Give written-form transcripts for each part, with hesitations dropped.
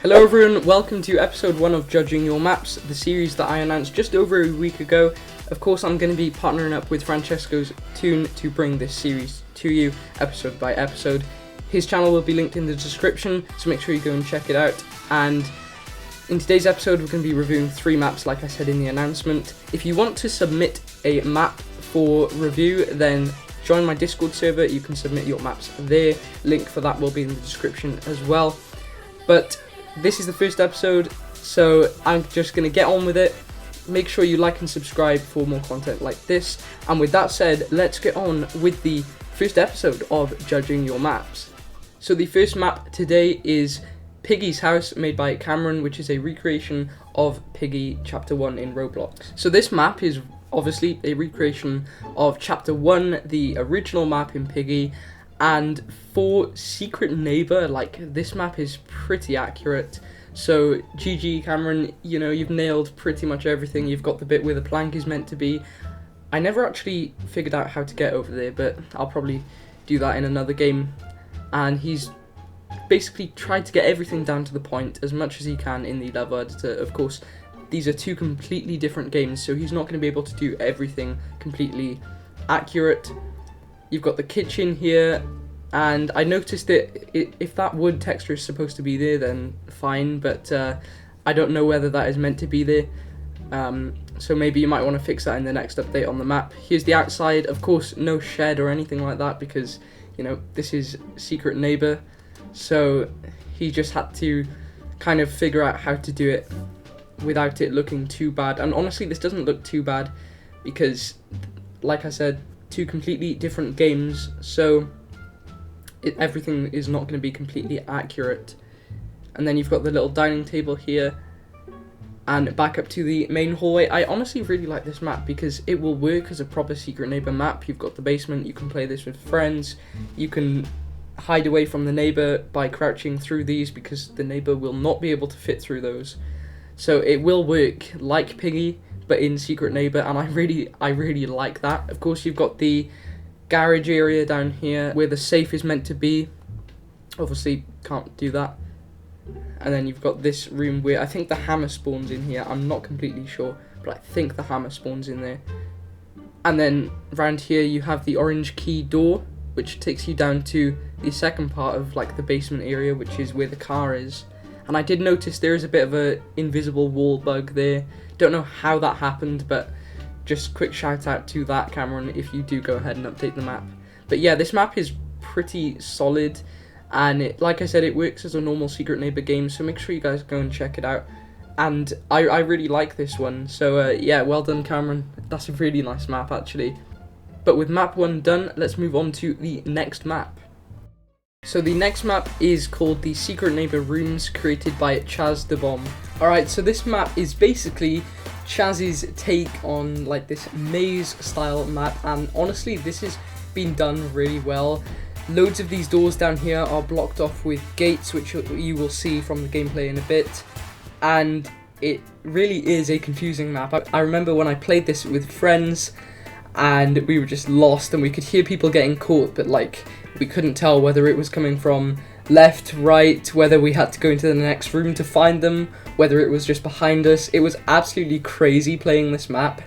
Hello everyone, welcome to episode 1 of Judging Your Maps, the series that I announced just over a week ago. Of course, I'm going to be partnering up with Francesco's Toon to bring this series to you, episode by episode. His channel will be linked in the description, so make sure you go and check it out. And in today's episode, we're going to be reviewing 3 maps, like I said in the announcement. If you want to submit a map for review, then join my Discord server. You can submit your maps there. Link for that will be in the description as well. But this is the first episode, so I'm just going to get on with it. Make sure you like and subscribe for more content like this. And with that said, let's get on with the first episode of Judging Your Maps. So the first map today is Piggies House, made by Cameron, which is a recreation of Piggy Chapter 1 in Roblox. So this map is obviously a recreation of Chapter 1, the original map in Piggy. And for Secret Neighbor, like, this map is pretty accurate. So GG Cameron, you know, you've nailed pretty much everything. You've got the bit where the plank is meant to be. I never actually figured out how to get over there, but I'll probably do that in another game. And he's basically tried to get everything down to the point as much as he can in the level editor. Of course, these are 2 completely different games, so he's not going to be able to do everything completely accurate. You've got the kitchen here, and I noticed that if that wood texture is supposed to be there, then fine, but I don't know whether that is meant to be there, so maybe you might want to fix that in the next update on the map. Here's the outside. Of course, no shed or anything like that, because, you know, this is Secret Neighbor, so he just had to kind of figure out how to do it without it looking too bad. And honestly, this doesn't look too bad, because, like I said, 2 completely different games, so everything is not going to be completely accurate. And then you've got the little dining table here, and back up to the main hallway. I honestly really like this map because it will work as a proper Secret Neighbor map. You've got the basement, you can play this with friends, you can hide away from the neighbor by crouching through these because the neighbor will not be able to fit through those. So it will work like Piggy, but in Secret Neighbor, and I really like that. Of course, you've got the garage area down here where the safe is meant to be. Obviously, can't do that. And then you've got this room where I think the hammer spawns in here. I'm not completely sure, but I think the hammer spawns in there. And then around here, you have the orange key door, which takes you down to the second part of like the basement area, which is where the car is. And I did notice there is a bit of a invisible wall bug there. Don't know how that happened, but just quick shout out to that, Cameron, if you do go ahead and update the map. But yeah, this map is pretty solid, and like I said, it works as a normal Secret Neighbor game, so make sure you guys go and check it out. And I really like this one, so yeah, well done, Cameron. That's a really nice map, actually. But with map 1 done, let's move on to the next map. So the next map is called the Secret Neighbor Rooms, created by Chaz the Bomb. Alright, so this map is basically Chaz's take on like this maze style map, and honestly this has been done really well. Loads of these doors down here are blocked off with gates, which you will see from the gameplay in a bit, and it really is a confusing map. I remember when I played this with friends and we were just lost, and we could hear people getting caught, but like we couldn't tell whether it was coming from left, right, whether we had to go into the next room to find them, whether it was just behind us. It was absolutely crazy playing this map,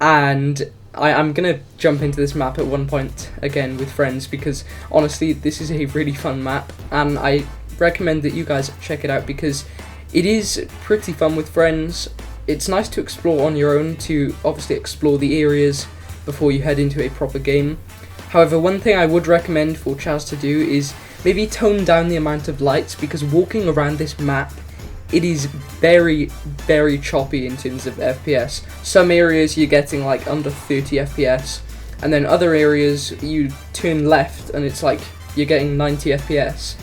and I'm gonna jump into this map at one point again with friends, because honestly this is a really fun map, and I recommend that you guys check it out because it is pretty fun with friends. It's nice to explore on your own, to obviously explore the areas before you head into a proper game. However, one thing I would recommend for Chaz to do is maybe tone down the amount of lights, because walking around this map, it is very, very choppy in terms of FPS. Some areas you're getting like under 30 FPS, and then other areas you turn left and it's like you're getting 90 FPS.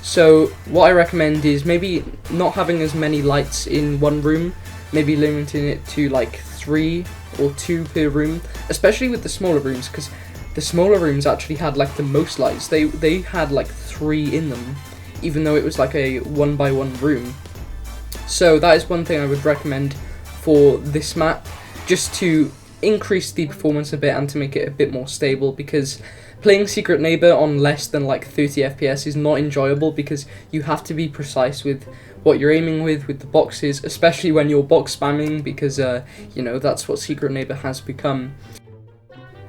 So what I recommend is maybe not having as many lights in one room, maybe limiting it to like 3 or 2 per room, especially with the smaller rooms, because the smaller rooms actually had like the most lights. They had like 3 in them, even though it was like a 1x1 room. So that is one thing I would recommend for this map, just to increase the performance a bit and to make it a bit more stable, because Playing Secret Neighbor on less than like 30 FPS is not enjoyable because you have to be precise with what you're aiming with the boxes, especially when you're box spamming, because you know, that's what Secret Neighbor has become.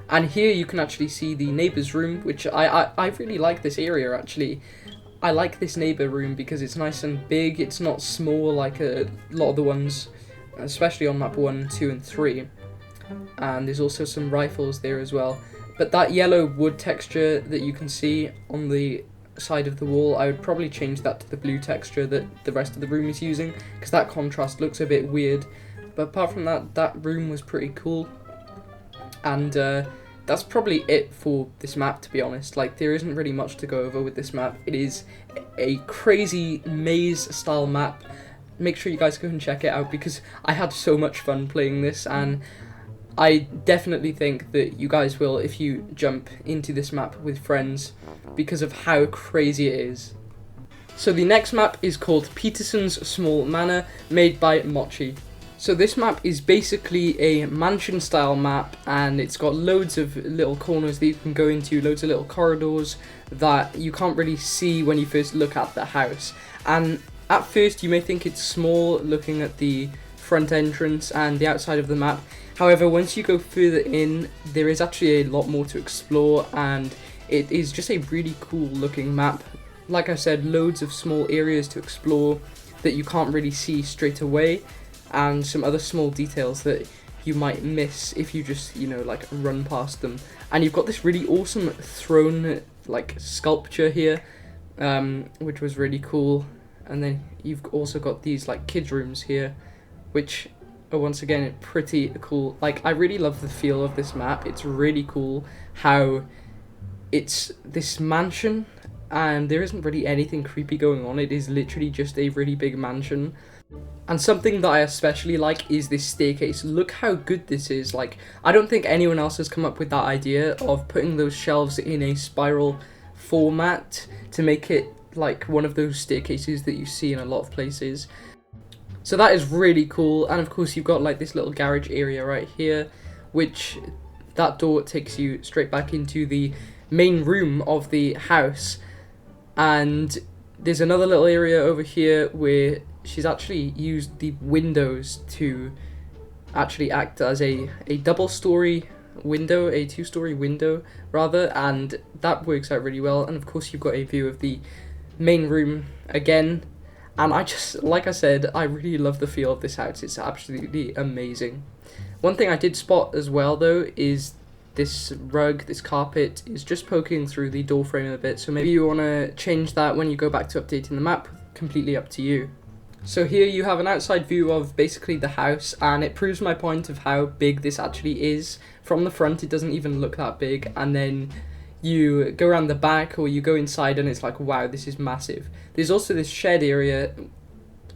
And here you can actually see the neighbor's room, which I really like this area actually. I like this neighbor room because it's nice and big, it's not small like a lot of the ones, especially on map 1, 2 and 3. And there's also some rifles there as well. But that yellow wood texture that you can see on the side of the wall, I would probably change that to the blue texture that the rest of the room is using, because that contrast looks a bit weird. But apart from that, that room was pretty cool. And that's probably it for this map, to be honest. Like, there isn't really much to go over with this map. It is a crazy maze-style map. Make sure you guys go and check it out, because I had so much fun playing this, and I definitely think that you guys will if you jump into this map with friends, because of how crazy it is. So the next map is called Petersons Manor, made by Mochi. So this map is basically a mansion style map, and it's got loads of little corners that you can go into, loads of little corridors that you can't really see when you first look at the house. And at first you may think it's small looking at the front entrance and the outside of the map. However, once you go further in, there is actually a lot more to explore, and it is just a really cool looking map. Like I said, loads of small areas to explore that you can't really see straight away, and some other small details that you might miss if you just, you know, like run past them. And you've got this really awesome throne like sculpture here, which was really cool. And then you've also got these like kids rooms here, which are once again pretty cool. Like, I really love the feel of this map. It's really cool how it's this mansion and there isn't really anything creepy going on. It is literally just a really big mansion. And something that I especially like is this staircase. Look how good this is. Like, I don't think anyone else has come up with that idea of putting those shelves in a spiral format to make it like one of those staircases that you see in a lot of places. So that is really cool. And of course you've got like this little garage area right here, which that door takes you straight back into the main room of the house. And there's another little area over here where she's actually used the windows to actually act as a double-story window, a two-story window rather, and that works out really well. And of course you've got a view of the main room again, and I just, like I said, I really love the feel of this house. It's absolutely amazing. One thing I did spot as well though is this rug, this carpet is just poking through the door frame a bit, so maybe you want to change that when you go back to updating the map. Completely up to you. So here you have an outside view of basically the house, and it proves my point of how big this actually is. From the front it doesn't even look that big, and then you go around the back or you go inside and it's like, wow, this is massive. There's also this shed area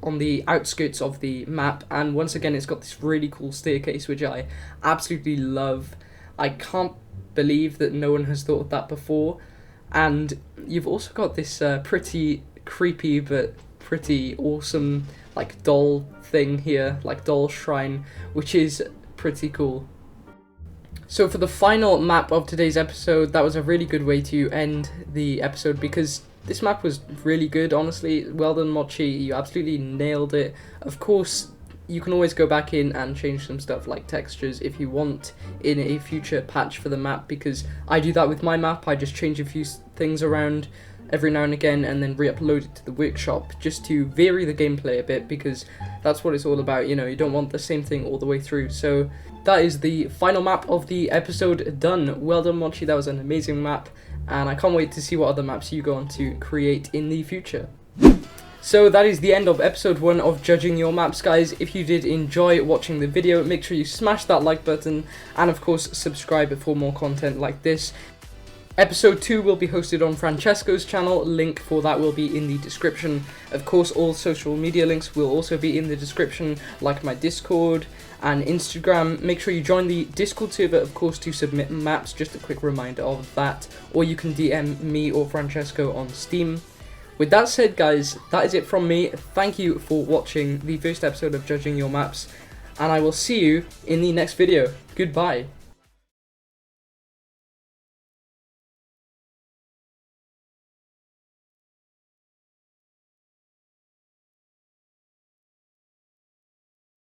on the outskirts of the map, and once again it's got this really cool staircase which I absolutely love. I can't believe that no one has thought of that before. And you've also got this pretty creepy but pretty awesome like doll thing here, like doll shrine, which is pretty cool. So for the final map of today's episode, that was a really good way to end the episode because this map was really good, honestly. Well done, Mochi, you absolutely nailed it. Of course, you can always go back in and change some stuff like textures if you want in a future patch for the map, because I do that with my map. I just change a few things around every now and again and then re-upload it to the workshop just to vary the gameplay a bit, because that's what it's all about, you know, you don't want the same thing all the way through. So that is the final map of the episode done. Well done, Mochi, that was an amazing map, and I can't wait to see what other maps you go on to create in the future. So that is the end of episode 1 of Judging Your Maps, guys. If you did enjoy watching the video, make sure you smash that like button, and of course subscribe for more content like this. Episode 2 will be hosted on Francesco's channel. Link for that will be in the description. Of course, all social media links will also be in the description, like my Discord and Instagram. Make sure you join the Discord server, of course, to submit maps. Just a quick reminder of that. Or you can DM me or Francesco on Steam. With that said, guys, that is it from me. Thank you for watching the first episode of Judging Your Maps, and I will see you in the next video. Goodbye.